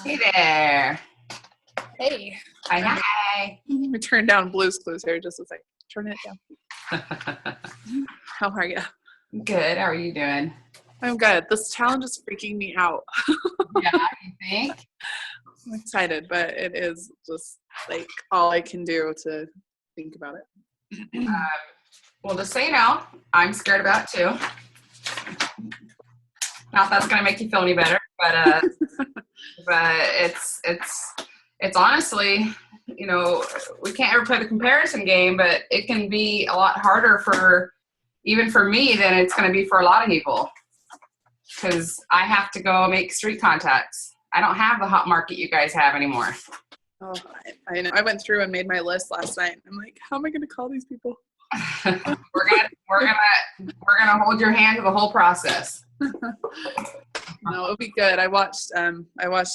Hey there. Hey. Hi, hi. We turned down Blue's Clues here just a second. Turn it down. How are you? Good. How are you doing? I'm good. This challenge is freaking me out. Yeah, you think? I'm excited, but it is just like all I can do to think about it. Well, just so you know, I'm scared about it too. Not that's gonna make you feel any better, but it's honestly, you know, we can't ever play the comparison game, but it can be a lot harder for even for me than it's gonna be for a lot of people. Because I have to go make street contacts. I don't have the hot market you guys have anymore. Oh, I know. I went through and made my list last night. I'm like, how am I going to call these people? we're gonna hold your hand to the whole process. No, it'll be good. I watched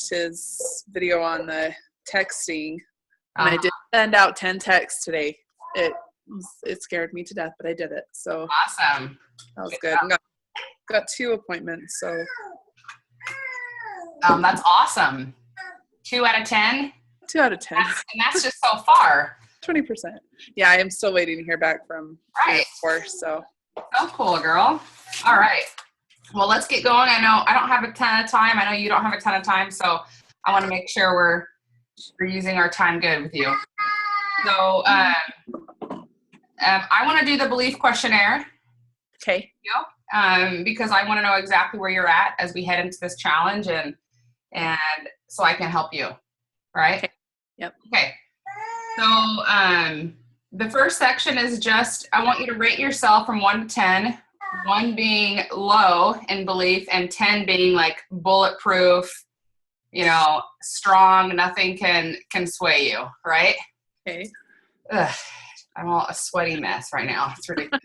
his video on the texting, and I did send out 10 texts today. It scared me to death, but I did it. So awesome. That was good. Got 2 appointments, so that's awesome. 2 out of 10. 2 out of 10. And that's just so far. 20%. Yeah, I am still waiting to hear back from right. 4. So cool, girl. All right. Well, let's get going. I know I don't have a ton of time. I know you don't have a ton of time, so I want to make sure we're using our time good with you. So I want to do the belief questionnaire. Okay. Because I want to know exactly where you're at as we head into this challenge, and so I can help you. Right? Okay. Yep. Okay. So the first section is just, I want you to rate yourself from 1 to 10, 1 being low in belief and 10 being like bulletproof, strong, nothing can sway you, right? Okay. Ugh, I'm all a sweaty mess right now. It's ridiculous.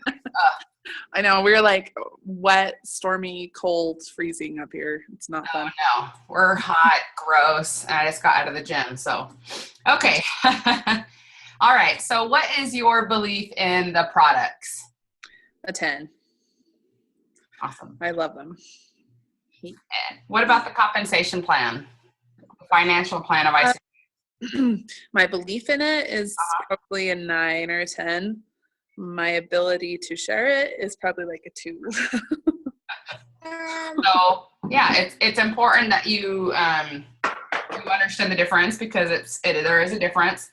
I know, we're like wet, stormy, cold, freezing up here. It's not fun. No, we're hot, gross, and I just got out of the gym, so. Okay. All right, so what is your belief in the products? A 10. Awesome. I love them. And what about the compensation plan? The financial plan of ICU? My belief in it is probably a 9 or a 10. My ability to share it is probably like a 2. So yeah, it's important that you understand the difference, because there is a difference,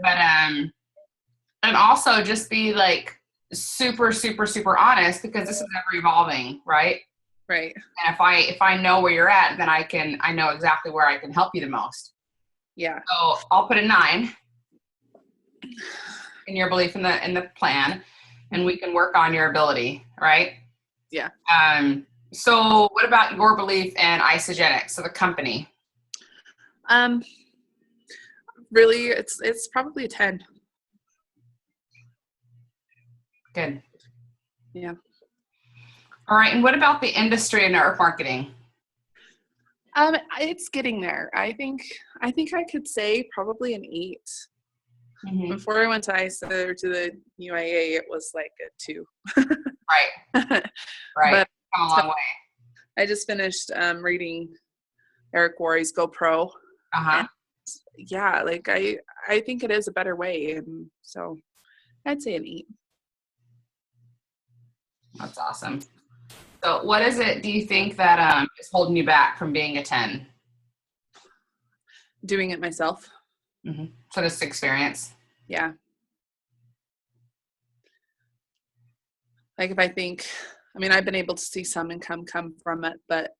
but and also just be like super, super, super honest, because this is ever evolving, right? Right. And if I know where you're at, then I know exactly where I can help you the most. Yeah. So I'll put a 9 in your belief in the plan, and we can work on your ability, right? Yeah. So what about your belief in Isogenics, so the company? Really, it's probably a 10. Good. Yeah. All right, and what about the industry of network marketing? It's getting there. I think I could say probably an 8. Mm-hmm. Before I went to ISO to the UIA, it was like a 2. Right. But come a long way. I just finished reading Eric Worre's Go Pro. Uh-huh. Yeah, like I think it is a better way, and so I'd say an 8. That's awesome. So what is it, do you think, that is holding you back from being a 10? Doing it myself. Mm-hmm. So this experience. Yeah. Like if I've been able to see some income come from it, but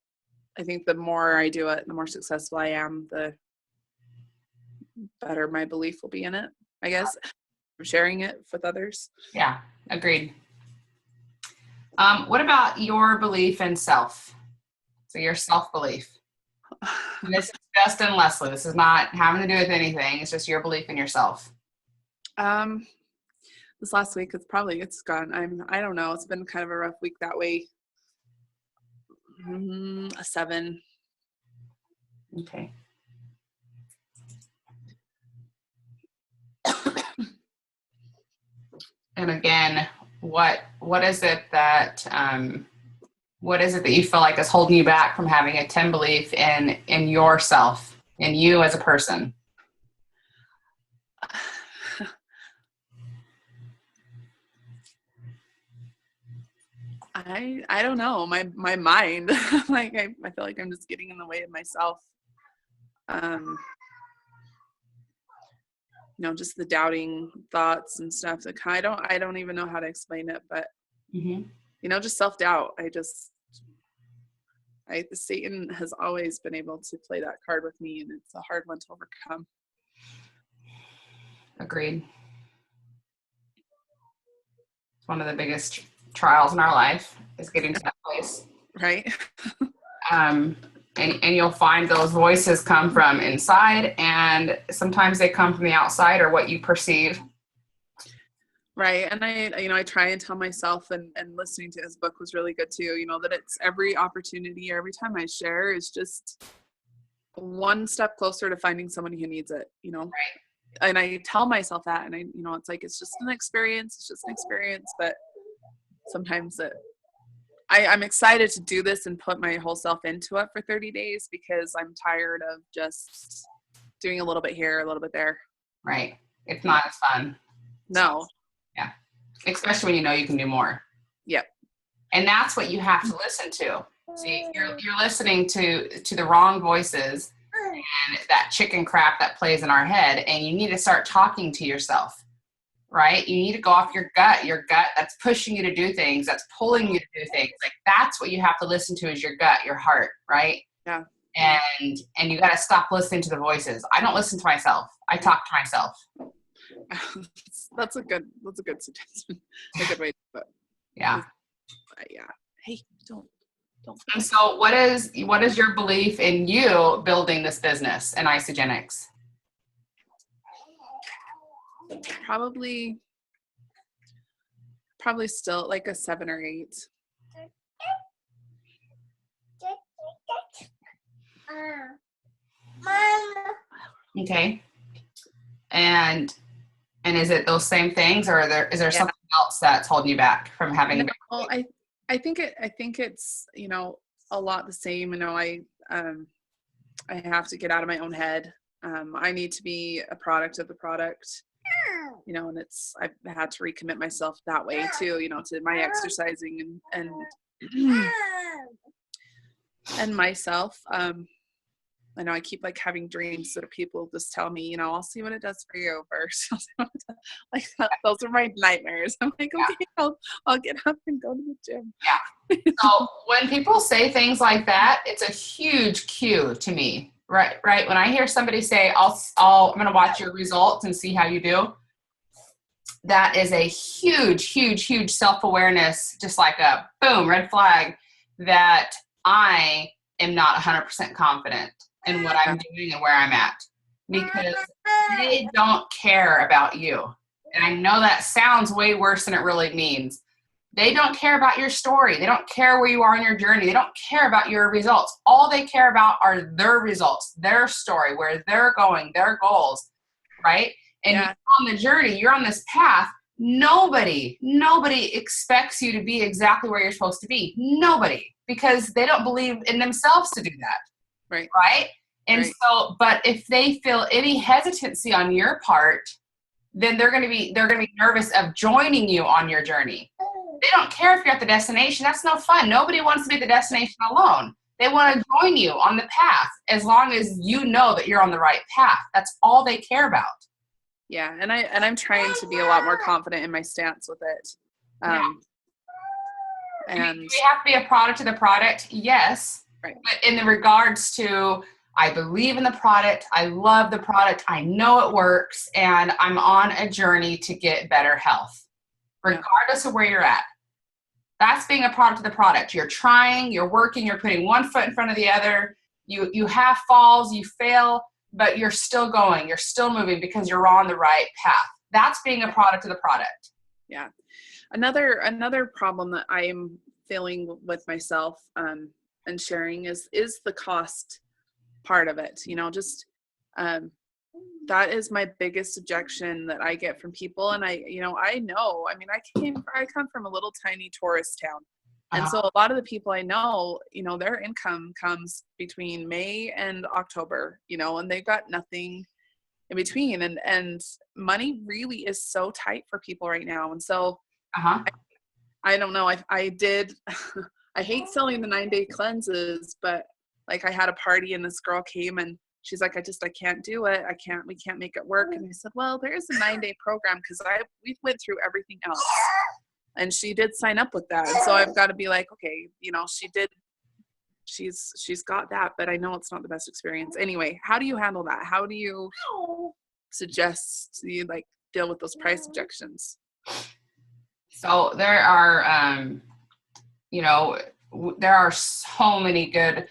I think the more I do it, the more successful I am, the better my belief will be in it, I guess. I'm sharing it with others. Yeah, agreed. What about your belief in self? So your self-belief. This is Justin Leslie. This is not having to do with anything. It's just your belief in yourself. This last week, it's gone. I don't know. It's been kind of a rough week that way. A 7. Okay. And again, what is it that you feel like is holding you back from having a 10 belief in yourself? in you as a person? I don't know. My mind, like I feel like I'm just getting in the way of myself. Just the doubting thoughts and stuff. Like I don't even know how to explain it, but just self-doubt. Satan has always been able to play that card with me, and it's a hard one to overcome. Agreed. It's one of the biggest trials in our life is getting to that place. Right. And you'll find those voices come from inside, and sometimes they come from the outside or what you perceive. Right. And I try and tell myself, and listening to his book was really good too, that it's every opportunity or every time I share is just one step closer to finding someone who needs it, Right. And I tell myself that, and it's like, it's just an experience. But sometimes I'm excited to do this and put my whole self into it for 30 days because I'm tired of just doing a little bit here, a little bit there. Right. It's not as fun. No. Yeah. Especially when you know you can do more. Yep. And that's what you have to listen to. See, you're listening to the wrong voices and that chicken crap that plays in our head, and you need to start talking to yourself, right? You need to go off your gut that's pushing you to do things, that's pulling you to do things. Like that's what you have to listen to is your gut, your heart, right? Yeah. And you got to stop listening to the voices. I don't listen to myself. I talk to myself. That's a good suggestion. A good way to put it. Yeah. Yeah. Hey, don't. And so what is your belief in you building this business and Isogenics? Probably still like a 7 or 8. Okay. And is it those same things, or is there something else that's holding you back from having? Well, I think it's a lot the same. I have to get out of my own head. I need to be a product of the product. And I've had to recommit myself that way too. To my exercising and myself. I know I keep like having dreams that people just tell me, I'll see what it does for you first. Like those are my nightmares. I'm like, okay, I'll get up and go to the gym. Yeah. So when people say things like that, it's a huge cue to me, right? When I hear somebody say, I'm going to watch your results and see how you do. That is a huge, huge, huge self-awareness, just like a boom, red flag that I am not 100% confident in what I'm doing and where I'm at, because they don't care about you. And I know that sounds way worse than it really means. They don't care about your story. They don't care where you are in your journey. They don't care about your results. All they care about are their results, their story, where they're going, their goals, right? And you're on the journey, you're on this path. Nobody expects you to be exactly where you're supposed to be. Nobody, because they don't believe in themselves to do that. Right. And so, but if they feel any hesitancy on your part, then they're going to be nervous of joining you on your journey. They don't care if you're at the destination. That's no fun. Nobody wants to be at the destination alone. They want to join you on the path as long as you know that you're on the right path. That's all they care about. Yeah. And I'm trying to be a lot more confident in my stance with it. And we have to be a product of the product. Yes. Right. But in the regards to, I believe in the product. I love the product. I know it works, and I'm on a journey to get better health, regardless of where you're at. That's being a product of the product. You're trying, you're working, you're putting one foot in front of the other. You have falls, you fail, but you're still going. You're still moving because you're on the right path. That's being a product of the product. Yeah. Another problem that I am feeling with myself and sharing is the cost part of it. That is my biggest objection that I get from people. And I come from a little tiny tourist town. And so a lot of the people I know, their income comes between May and October, and they've got nothing in between. And money really is so tight for people right now. And so I don't know. I did, I hate selling the 9-day cleanses, but like I had a party and this girl came and she's like, I can't do it. We can't make it work. And I said, well, there is a 9-day program because we went through everything else. And she did sign up with that. And so I've got to be like, okay, she's got that, but I know it's not the best experience. Anyway, how do you handle that? How do you suggest you like deal with those price objections? So there are, there are so many good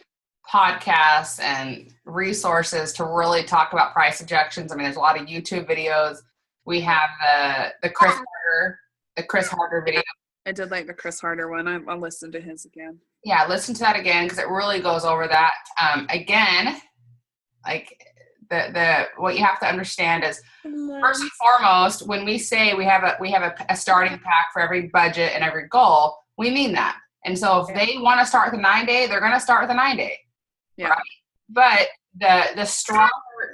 podcasts and resources to really talk about price objections. I mean, there's a lot of YouTube videos. We have the Chris Harder video. I did like the Chris Harder one. I'll listen to his again. Yeah, listen to that again because it really goes over that. Again, like the what you have to understand is first and foremost, when we say we have a starting pack for every budget and every goal, we mean that. And so if they want to start with a 9-day, they're going to start with a 9-day. Yeah. Right? But the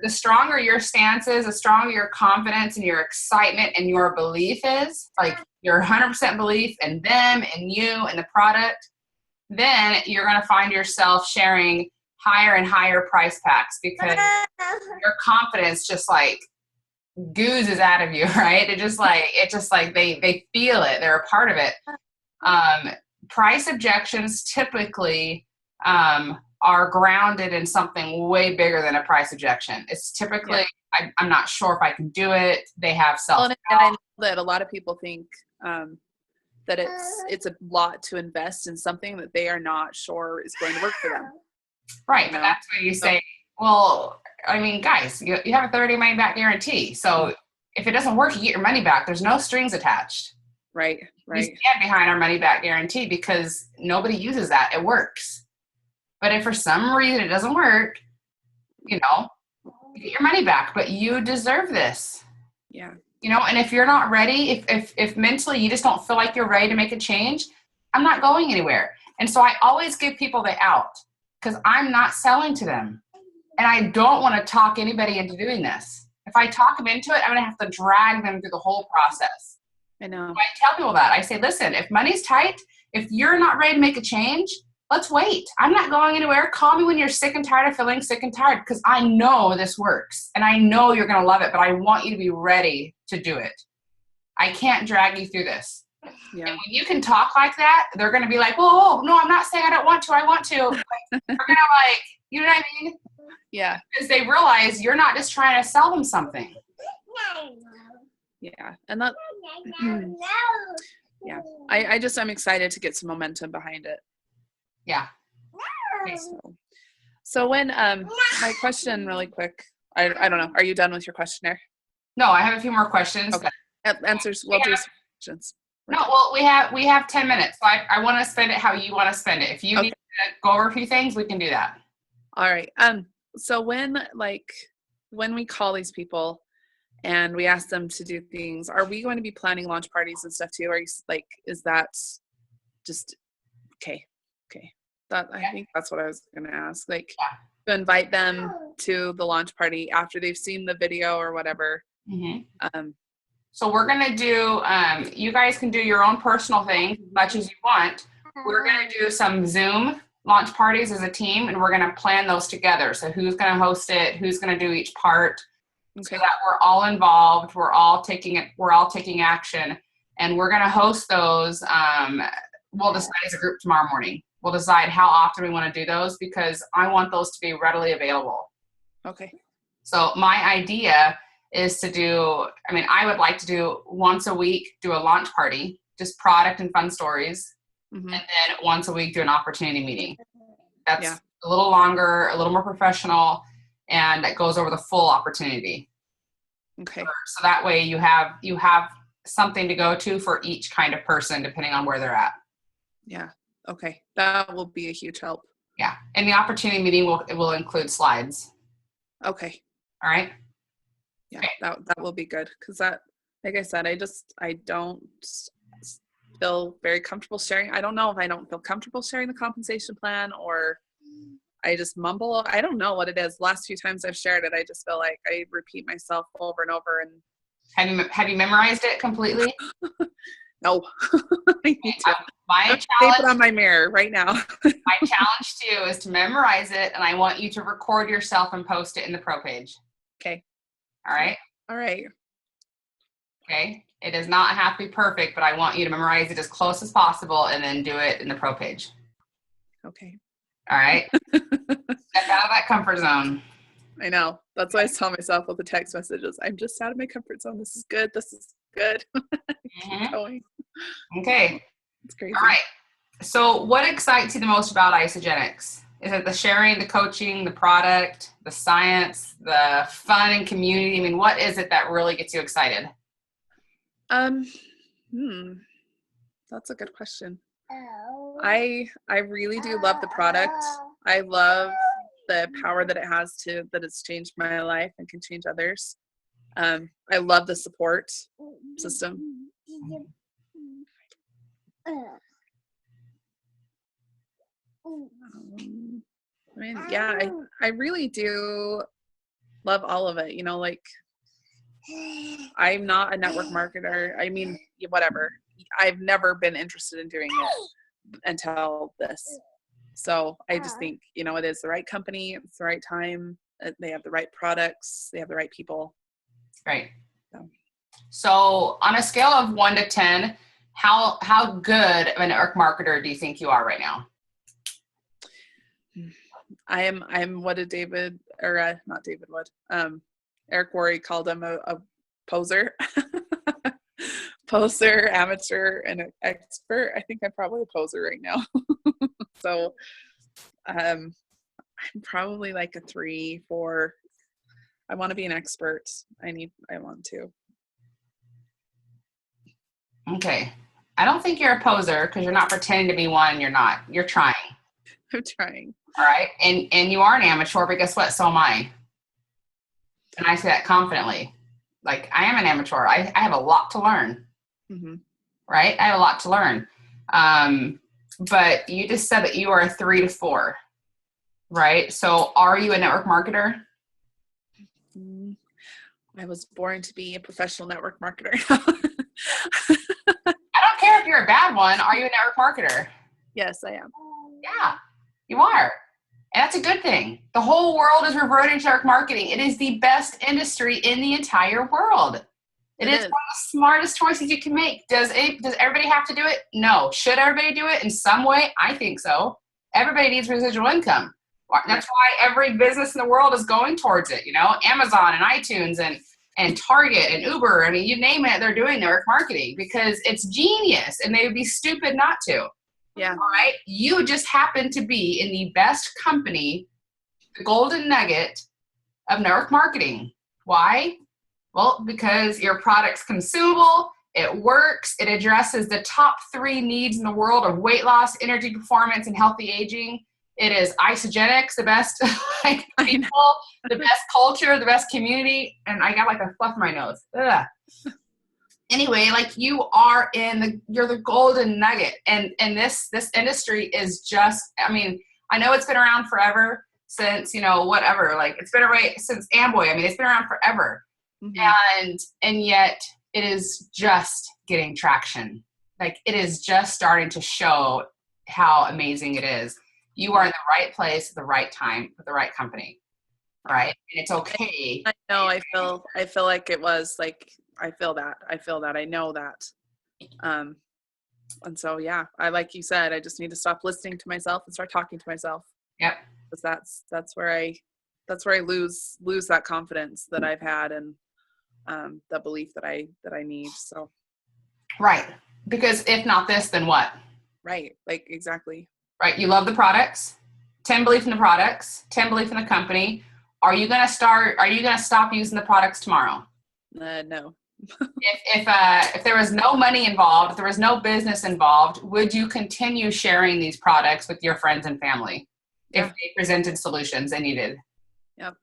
stronger your stance is, the stronger your confidence and your excitement and your belief is, like your 100% belief in them and you and the product, then you're going to find yourself sharing higher and higher price packs because your confidence just like oozes out of you, right? It's just like they feel it. They're a part of it. Price objections typically are grounded in something way bigger than a price objection. It's typically, I'm not sure if I can do it. They have self-doubt. And I know that a lot of people think that it's a lot to invest in something that they are not sure is going to work for them. Right, but that's where you say, well, I mean, guys, you have a 30-day money-back guarantee. So if it doesn't work, you get your money back. There's no strings attached. Right. We stand behind our money-back guarantee because nobody uses that. It works. But if for some reason it doesn't work, you get your money back. But you deserve this. Yeah. And if you're not ready, if mentally you just don't feel like you're ready to make a change, I'm not going anywhere. And so I always give people the out because I'm not selling to them. And I don't want to talk anybody into doing this. If I talk them into it, I'm going to have to drag them through the whole process. I know. So I tell people that. I say, listen, if money's tight, if you're not ready to make a change, let's wait. I'm not going anywhere. Call me when you're sick and tired of feeling sick and tired because I know this works. And I know you're going to love it, but I want you to be ready to do it. I can't drag you through this. Yeah. And when you can talk like that, they're going to be like, whoa, no, I'm not saying I don't want to. I want to. Like, they're going to you know what I mean? Yeah. Because they realize you're not just trying to sell them something. Yeah. And that, yeah. I'm excited to get some momentum behind it. Yeah. Okay, so when, my question really quick, I don't know. Are you done with your questionnaire? No, I have a few more questions. Okay. Answers. We'll do some questions. No, well, we have 10 minutes. So I want to spend it how you want to spend it. If you need to go over a few things, we can do that. All right. So when we call these people and we ask them to do things, are we going to be planning launch parties and stuff too? Are you is that just okay? I think that's what I was going to ask. To invite them to the launch party after they've seen the video or whatever. Mm-hmm. So we're going to do, you guys can do your own personal thing as much as you want. We're going to do some Zoom launch parties as a team, and we're going to plan those together. So who's going to host it? Who's going to do each part? Okay. So that we're all involved. We're all taking action, and we're going to host those. We'll decide as a group tomorrow morning. We'll decide how often we want to do those because I want those to be readily available. Okay. So my idea is I would like to do once a week, do a launch party, just product and fun stories. Mm-hmm. And then once a week, do an opportunity meeting. That's a little longer, a little more professional, and that goes over the full opportunity. Okay. So that way you have something to go to for each kind of person, depending on where they're at. Yeah. Okay. That will be a huge help. Yeah. And the opportunity meeting will include slides. Okay. All right. Yeah. Okay. That will be good. Cause that, like I said, feel very comfortable sharing. I don't know if I don't feel comfortable sharing the compensation plan, or I just mumble. I don't know what it is. The last few times I've shared it, I just feel like I repeat myself over and over. And have you memorized it completely? no, I need to. My tape challenge it on my mirror right now. my challenge to you is to memorize it, and I want you to record yourself and post it in the pro page. Okay. All right. All right. Okay. It does not have to be perfect, but I want you to memorize it as close as possible and then do it in the pro page. Okay. All right. Step out of that comfort zone. I know. That's why I tell myself with the text messages, I'm just out of my comfort zone. This is good. This is good. Keep going. Okay. It's crazy. All right. So what excites you the most about Isogenics? Is it the sharing, the coaching, the product, the science, the fun and community? I mean, what is it that really gets you excited? That's a good question. I really do love the product. I love the power that it has that it's changed my life and can change others. I love the support system. I really do love all of it. You know, like, I'm not a network marketer. I mean, whatever. I've never been interested in doing it until this. So I just think, you know, it is the right company. It's the right time. They have the right products. They have the right people. Right. So on a scale of 1 to 10, how good of a network marketer do you think you are right now? I'm what did David, or not David Wood, Eric Worre called him a poser. Poser, amateur, and an expert. I think I'm probably a poser right now. So I'm probably like a 3, 4. I want to be an expert. I want to. Okay. I don't think you're a poser, because you're not pretending to be one. You're not. You're trying. I'm trying. All right. And you are an amateur, but guess what? So am I. And I say that confidently. Like, I am an amateur. I have a lot to learn. Mm-hmm. Right? I have a lot to learn. But you just said that you are a 3 to 4. Right? So are you a network marketer? I was born to be a professional network marketer. I don't care if you're a bad one. Are you a network marketer? Yes, I am. Yeah, you are. And that's a good thing. The whole world is reverting to network marketing. It is the best industry in the entire world. It is one of the smartest choices you can make. Does everybody have to do it? No. Should everybody do it in some way? I think so. Everybody needs residual income. That's why every business in the world is going towards it. You know, Amazon and iTunes and Target and Uber. I mean, you name it, they're doing network marketing because it's genius, and they would be stupid not to. Yeah. All right. You just happen to be in the best company, the golden nugget of network marketing. Why? Well, because your product's consumable, it works, it addresses the top 3 needs in the world of weight loss, energy performance, and healthy aging. It is Isogenics, the best people, the best culture, the best community, and I got like a fluff in my nose. Ugh. Anyway, like, you're the golden nugget, and this industry is just, I mean, I know it's been around forever since, you know, whatever, like, it's been around since Amboy. I mean, it's been around forever. Mm-hmm. And yet it is just getting traction. Like, it is just starting to show how amazing it is. You are in the right place at the right time with the right company. Right. And it's okay. I know. I feel like it was like, I feel that. I know that. And so, yeah, like you said, I just need to stop listening to myself and start talking to myself. Yep. Because that's where I lose that confidence that I've had, and the belief that I need. So. Right. Because if not this, then what? Right. Like, exactly. Right. You love the products, 10 belief in the products, 10 belief in the company. Are you going to stop using the products tomorrow? No. If there was no money involved, if there was no business involved, would you continue sharing these products with your friends and family if they presented solutions they needed? Yep.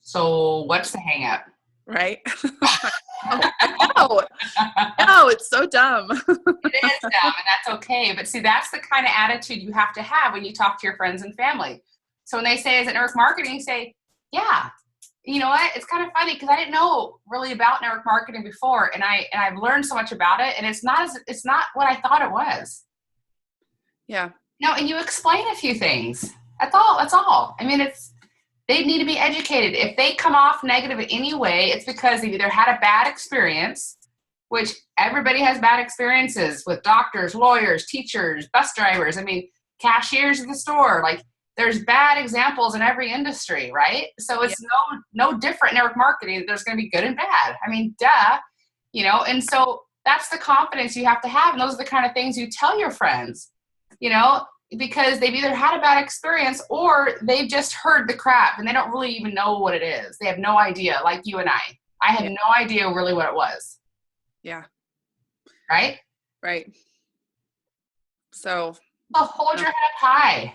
So what's the hang up? Right. No, no, it's so dumb. It is dumb, and that's okay. But see, that's the kind of attitude you have to have when you talk to your friends and family. So when they say, is it network marketing? Say, yeah. You know what? It's kind of funny because I didn't know really about network marketing before, and I've learned so much about it, and it's not what I thought it was. Yeah. No, and you explain a few things. That's all. That's all. I mean, they need to be educated. If they come off negative in any way, it's because they've either had a bad experience, which everybody has bad experiences with doctors, lawyers, teachers, bus drivers. I mean, cashiers at the store. Like, there's bad examples in every industry, right? So it's no different in network marketing. There's going to be good and bad. I mean, duh, and so that's the confidence you have to have. And those are the kind of things you tell your friends, because they've either had a bad experience or they've just heard the crap and they don't really even know what it is. They have no idea, like you and I had no idea really what it was. Yeah. Right? Right. So hold your head up high,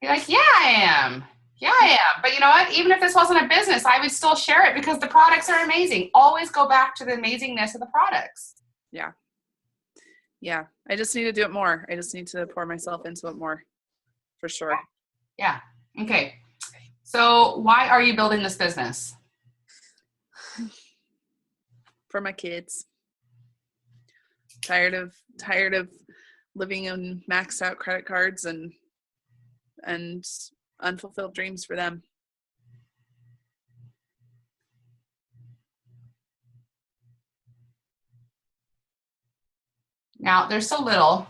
You're like, yeah, I am. Yeah, I am. But you know what? Even if this wasn't a business, I would still share it because the products are amazing. Always go back to the amazingness of the products. Yeah. Yeah. I just need to do it more. I just need to pour myself into it more, for sure. Yeah. Okay. So why are you building this business? For my kids. Tired of living in maxed out credit cards and unfulfilled dreams for them. Now, there's so little.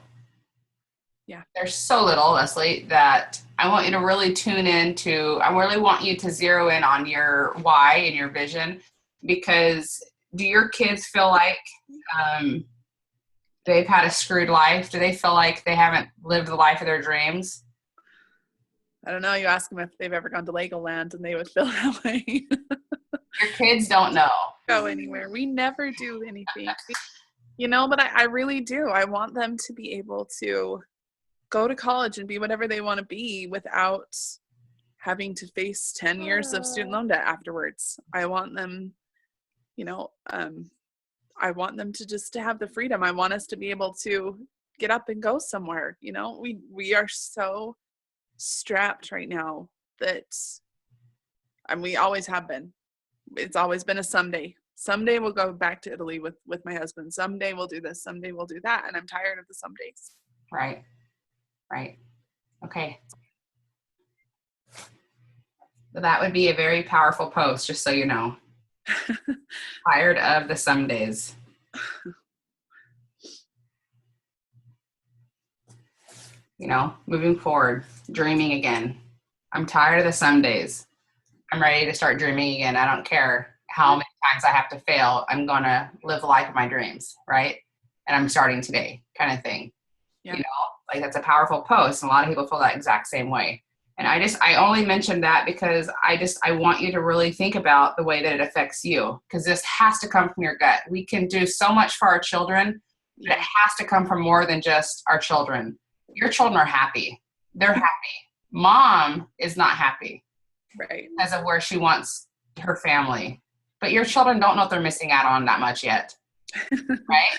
Yeah. There's so little, Leslie, that I want you to really tune into. I really want you to zero in on your why and your vision, because do your kids feel like they've had a screwed life? Do they feel like they haven't lived the life of their dreams? I don't know. You ask them if they've ever gone to Legoland and they would feel that way. Your kids don't know. Go anywhere. We never do anything. But I really do. I want them to be able to go to college and be whatever they want to be without having to face 10 years of student loan debt afterwards. I want them, I want them to have the freedom. I want us to be able to get up and go somewhere. We are so strapped right now and we always have been. It's always been a someday. Someday we'll go back to Italy with my husband. Someday we'll do this. Someday we'll do that. And I'm tired of the some days. Right. Okay. So that would be a very powerful post, just so you know. Tired of the some days. Moving forward, dreaming again. I'm tired of the some days. I'm ready to start dreaming again. I don't care how many times I have to fail. I'm going to live the life of my dreams, right? And I'm starting today, kind of thing. Yeah. Like, that's a powerful post. And a lot of people feel that exact same way. And I only mentioned that because I want you to really think about the way that it affects you, because this has to come from your gut. We can do so much for our children, but it has to come from more than just our children. Your children are happy. They're happy. Mom is not happy. Right. Because of where she wants her family. But your children don't know what they're missing out on that much yet. Right?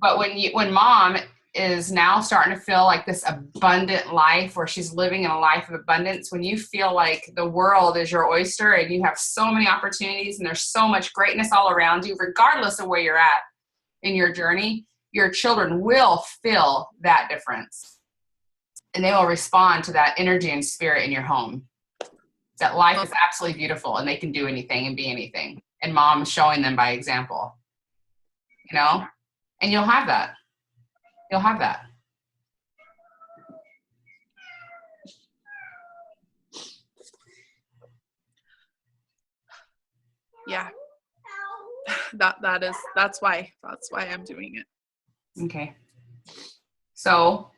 But when mom is now starting to feel like this abundant life where she's living in a life of abundance, when you feel like the world is your oyster and you have so many opportunities and there's so much greatness all around you, regardless of where you're at in your journey, your children will feel that difference. And they will respond to that energy and spirit in your home. That life is absolutely beautiful and they can do anything and be anything. And mom's showing them by example. And you'll have that. You'll have that. Yeah. That's why I'm doing it. Okay. So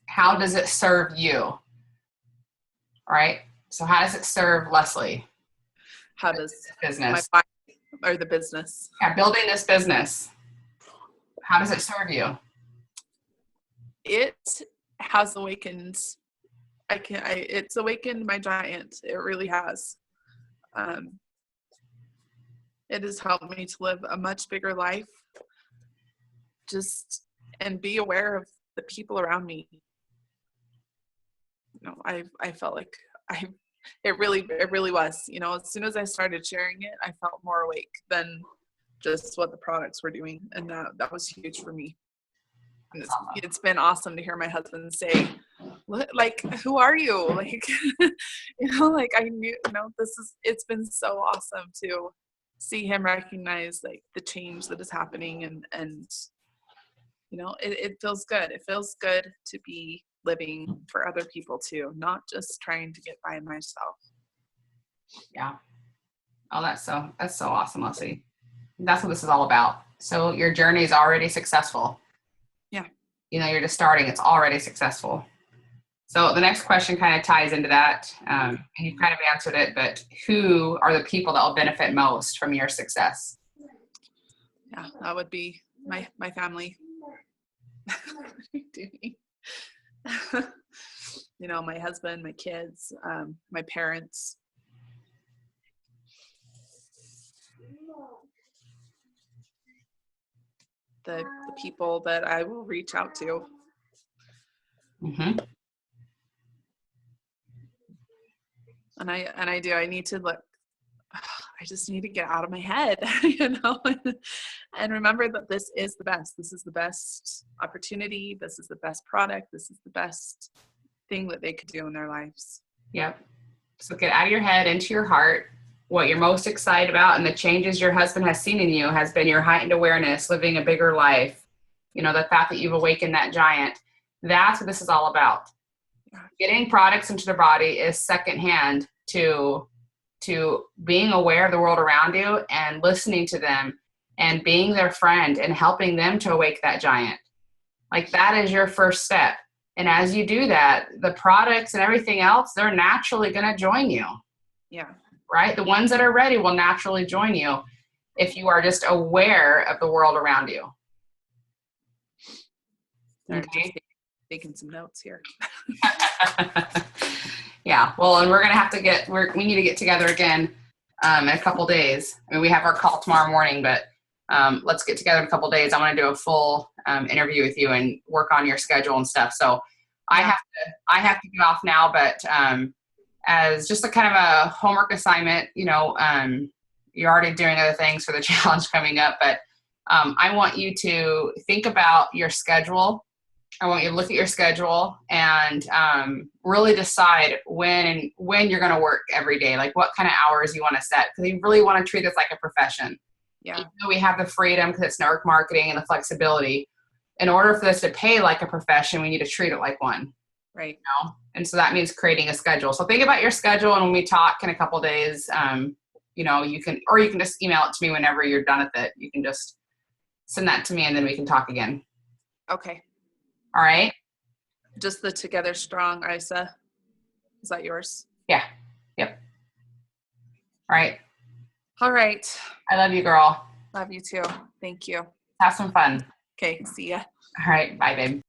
how does it serve you? All right. So how does it serve Leslie? How does business my wife or the business? Yeah, building this business. How does it serve you? It has awakened. It's awakened my giant. It really has. It has helped me to live a much bigger life, and be aware of the people around me. I felt like it really was, as soon as I started sharing it, I felt more awake than just what the products were doing. And that was huge for me. And it's been awesome to hear my husband say, like, who are you? Like, like I knew, it's been so awesome to see him recognize like the change that is happening, and it feels good. It feels good to be living for other people too, not just trying to get by myself. Yeah. Oh, that's so awesome, Leslie. That's what this is all about. So your journey is already successful. Yeah. You're just starting. It's already successful. So the next question kind of ties into that. And you've kind of answered it, but who are the people that will benefit most from your success? Yeah, that would be my family. What are you doing? My husband, my kids, my parents. The people that I will reach out to. Mm-hmm. And I need to I just need to get out of my head, and remember that this is the best. This is the best opportunity. This is the best product. This is the best thing that they could do in their lives. Yep. So get out of your head, into your heart. What you're most excited about and the changes your husband has seen in you has been your heightened awareness, living a bigger life. The fact that you've awakened that giant. That's what this is all about. Getting products into the body is secondhand to being aware of the world around you and listening to them and being their friend and helping them to awake that giant. Like, that is your first step. And as you do that, the products and everything else, they're naturally going to join you. Yeah. Right? The ones that are ready will naturally join you if you are just aware of the world around you. Okay. Taking some notes here. Yeah. Well, and we're going to have to we need to get together again in a couple days. I mean, we have our call tomorrow morning, but let's get together in a couple days. I want to do a full interview with you and work on your schedule and stuff. So yeah. I have to get off now, but as just a kind of a homework assignment, you're already doing other things for the challenge coming up, but I want you to think about your schedule. I want you to look at your schedule and really decide when you're going to work every day, like what kind of hours you want to set, because you really want to treat this like a profession. Yeah. Even though we have the freedom because it's network marketing and the flexibility, in order for this to pay like a profession, we need to treat it like one. Right. And so that means creating a schedule. So think about your schedule, and when we talk in a couple of days, you can just email it to me whenever you're done with it. You can just send that to me, and then we can talk again. Okay. All right. Just the Together Strong, Isa. Is that yours? Yeah. Yep. All right. All right. I love you, girl. Love you too. Thank you. Have some fun. Okay. See ya. All right. Bye, babe.